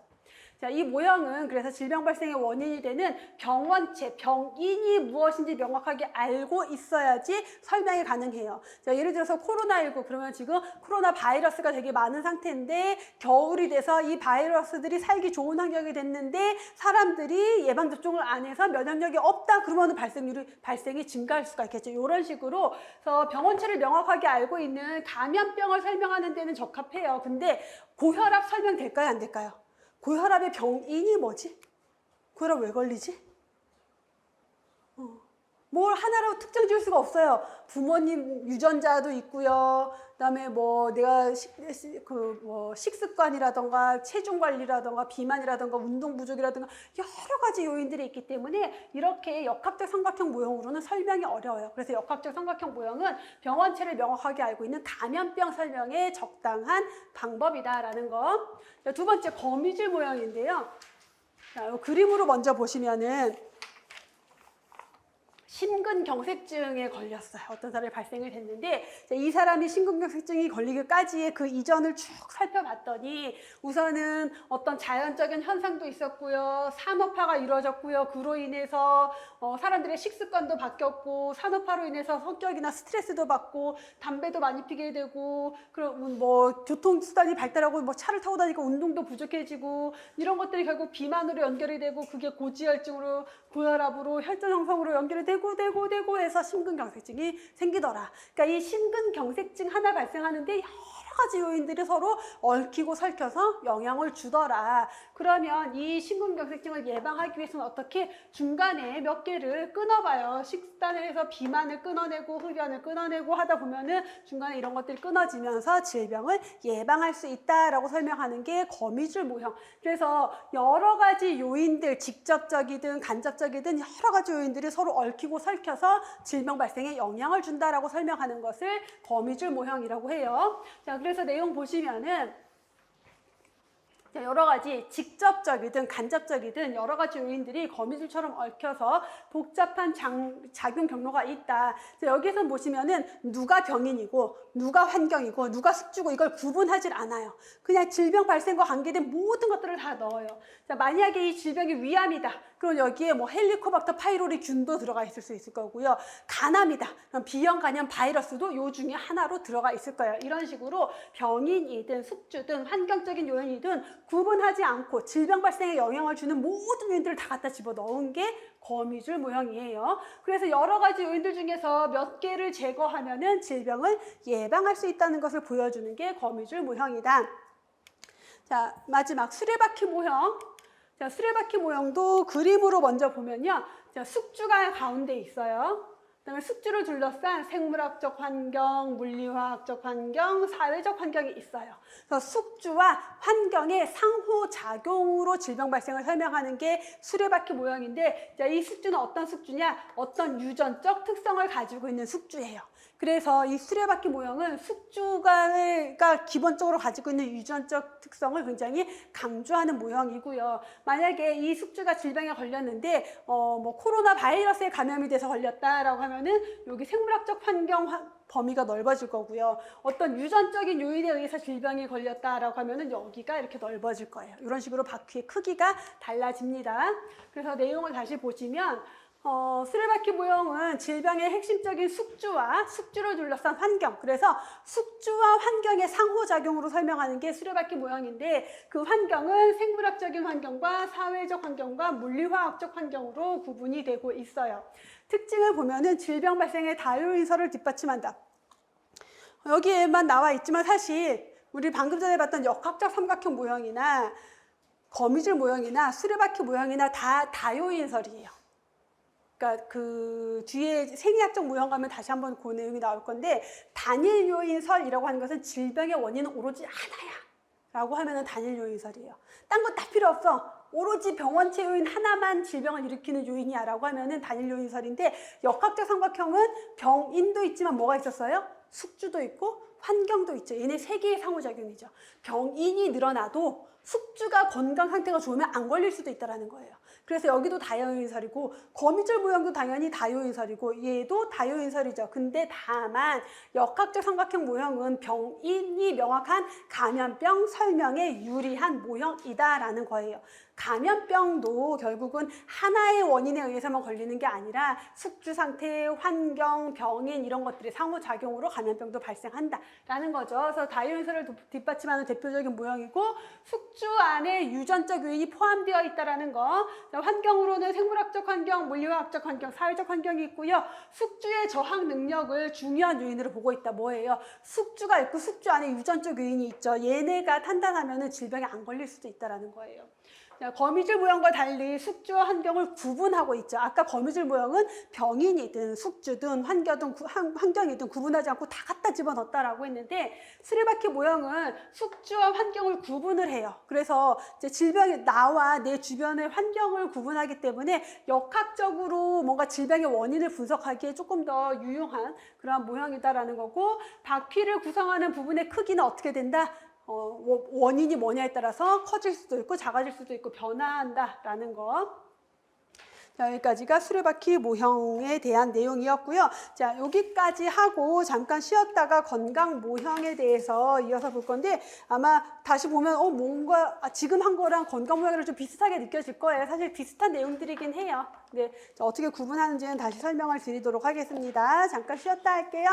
자, 이 모형은 그래서 질병 발생의 원인이 되는 병원체, 병인이 무엇인지 명확하게 알고 있어야지 설명이 가능해요. 자, 예를 들어서 코로나19, 그러면 지금 코로나 바이러스가 되게 많은 상태인데 겨울이 돼서 이 바이러스들이 살기 좋은 환경이 됐는데 사람들이 예방접종을 안 해서 면역력이 없다, 그러면 발생이 증가할 수가 있겠죠. 이런 식으로 그래서 병원체를 명확하게 알고 있는 감염병을 설명하는 데는 적합해요. 근데 고혈압 설명될까요? 안 될까요? 고혈압의 병인이 뭐지? 고혈압 왜 걸리지? 뭘 하나로 특정 지을 수가 없어요. 부모님 유전자도 있고요. 그다음에 뭐 내가 식습관이라던가 체중 관리라던가 비만이라던가 운동 부족이라던가 여러 가지 요인들이 있기 때문에 이렇게 역학적 삼각형 모형으로는 설명이 어려워요. 그래서 역학적 삼각형 모형은 병원체를 명확하게 알고 있는 감염병 설명에 적당한 방법이다라는 거. 두 번째 거미줄 모형인데요. 자, 그림으로 먼저 보시면은 심근경색증에 걸렸어요. 어떤 사람이 발생이 됐는데 이 사람이 심근경색증이 걸리기까지의 그 이전을 쭉 살펴봤더니 우선은 어떤 자연적인 현상도 있었고요. 산업화가 이루어졌고요. 그로 인해서 사람들의 식습관도 바뀌었고 산업화로 인해서 성격이나 스트레스도 받고 담배도 많이 피게 되고 그럼 뭐 교통수단이 발달하고 뭐 차를 타고 다니까 운동도 부족해지고 이런 것들이 결국 비만으로 연결이 되고 그게 고지혈증으로 고혈압으로 혈전 형성으로 연결이 되고 해서 심근경색증이 생기더라. 그러니까 이 심근경색증 하나 발생하는데 여러 가지 요인들이 서로 얽히고 설켜서 영향을 주더라. 그러면 이 심근경색증을 예방하기 위해서는 어떻게 중간에 몇 개를 끊어봐요. 식단을 해서 비만을 끊어내고 흡연을 끊어내고 하다 보면은 중간에 이런 것들이 끊어지면서 질병을 예방할 수 있다라고 설명하는 게 거미줄 모형. 그래서 여러 가지 요인들, 직접적이든 간접적이든 여러 가지 요인들이 서로 얽히고 설켜서 질병 발생에 영향을 준다라고 설명하는 것을 거미줄 모형이라고 해요. 자, 그래서 내용 보시면은 여러 가지 직접적이든 간접적이든 여러 가지 요인들이 거미줄처럼 얽혀서 복잡한 작용 경로가 있다. 여기서 보시면은 누가 병인이고 누가 환경이고 누가 숙주고 이걸 구분하질 않아요. 그냥 질병 발생과 관계된 모든 것들을 다 넣어요. 자, 만약에 이 질병이 위암이다. 그럼 여기에 뭐 헬리코박터 파이로리 균도 들어가 있을 수 있을 거고요. 간암이다. 그럼 B형 간염 바이러스도 요 중에 하나로 들어가 있을 거예요. 이런 식으로 병인이든 숙주든 환경적인 요인이든 구분하지 않고 질병 발생에 영향을 주는 모든 요인들을 다 갖다 집어넣은 게 거미줄 모형이에요. 그래서 여러 가지 요인들 중에서 몇 개를 제거하면은 질병을 예방할 수 있다는 것을 보여주는 게 거미줄 모형이다. 자, 마지막 수레바퀴 모형. 자, 수레바퀴 모형도 그림으로 먼저 보면요. 자, 숙주가 가운데 있어요. 그다음에 숙주를 둘러싼 생물학적 환경, 물리화학적 환경, 사회적 환경이 있어요. 그래서 숙주와 환경의 상호작용으로 질병 발생을 설명하는 게 수레바퀴 모형인데, 자, 이 숙주는 어떤 숙주냐? 어떤 유전적 특성을 가지고 있는 숙주예요. 그래서 이 수레바퀴 모형은 숙주가 기본적으로 가지고 있는 유전적 특성을 굉장히 강조하는 모형이고요. 만약에 이 숙주가 질병에 걸렸는데 뭐 코로나 바이러스에 감염이 돼서 걸렸다라고 하면은 여기 생물학적 환경 범위가 넓어질 거고요. 어떤 유전적인 요인에 의해서 질병이 걸렸다라고 하면은 여기가 이렇게 넓어질 거예요. 이런 식으로 바퀴의 크기가 달라집니다. 그래서 내용을 다시 보시면 수레바퀴 모형은 질병의 핵심적인 숙주와 숙주를 둘러싼 환경, 그래서 숙주와 환경의 상호작용으로 설명하는 게 수레바퀴 모형인데 그 환경은 생물학적인 환경과 사회적 환경과 물리화학적 환경으로 구분이 되고 있어요. 특징을 보면은 질병 발생의 다요인설을 뒷받침한다. 여기에만 나와 있지만 사실 우리 방금 전에 봤던 역학적 삼각형 모형이나 거미줄 모형이나 수레바퀴 모형이나 다 다요인설이에요. 그러니까 그 뒤에 생리학적 모형 가면 다시 한번 그 내용이 나올 건데 단일 요인설이라고 하는 것은 질병의 원인은 오로지 하나야 라고 하면은 단일 요인설이에요. 딴 거 다 필요 없어. 오로지 병원체 요인 하나만 질병을 일으키는 요인이야 라고 하면은 단일 요인설인데 역학적 삼각형은 병인도 있지만 뭐가 있었어요? 숙주도 있고 환경도 있죠. 얘네 세 개의 상호작용이죠. 병인이 늘어나도 숙주가 건강 상태가 좋으면 안 걸릴 수도 있다는 거예요. 그래서 여기도 다요인설이고 거미줄 모형도 당연히 다요인설이고 얘도 다요인설이죠. 근데 다만 역학적 삼각형 모형은 병인이 명확한 감염병 설명에 유리한 모형이다라는 거예요. 감염병도 결국은 하나의 원인에 의해서만 걸리는 게 아니라 숙주 상태, 환경, 병인 이런 것들이 상호작용으로 감염병도 발생한다라는 거죠. 그래서 다요인설을 뒷받침하는 대표적인 모형이고 숙주 안에 유전적 요인이 포함되어 있다는 거. 환경으로는 생물학적 환경, 물리화학적 환경, 사회적 환경이 있고요. 숙주의 저항 능력을 중요한 요인으로 보고 있다. 뭐예요? 숙주가 있고 숙주 안에 유전적 요인이 있죠. 얘네가 탄탄하면 질병에 안 걸릴 수도 있다는 거예요. 자, 거미줄 모형과 달리 숙주와 환경을 구분하고 있죠. 아까 거미줄 모형은 병인이든 숙주든 환경이든 구분하지 않고 다 갖다 집어넣었다라고 했는데 수레바퀴 모형은 숙주와 환경을 구분을 해요. 그래서 이제 질병이 나와 내 주변의 환경을 구분하기 때문에 역학적으로 뭔가 질병의 원인을 분석하기에 조금 더 유용한 그런 모형이다라는 거고, 바퀴를 구성하는 부분의 크기는 어떻게 된다? 원인이 뭐냐에 따라서 커질 수도 있고 작아질 수도 있고 변화한다라는 거. 자, 여기까지가 수레바퀴 모형에 대한 내용이었고요. 자, 여기까지 하고 잠깐 쉬었다가 건강 모형에 대해서 이어서 볼 건데, 아마 다시 보면 뭔가 지금 한 거랑 건강 모형이랑 좀 비슷하게 느껴질 거예요. 사실 비슷한 내용들이긴 해요. 네, 어떻게 구분하는지는 다시 설명을 드리도록 하겠습니다. 잠깐 쉬었다 할게요.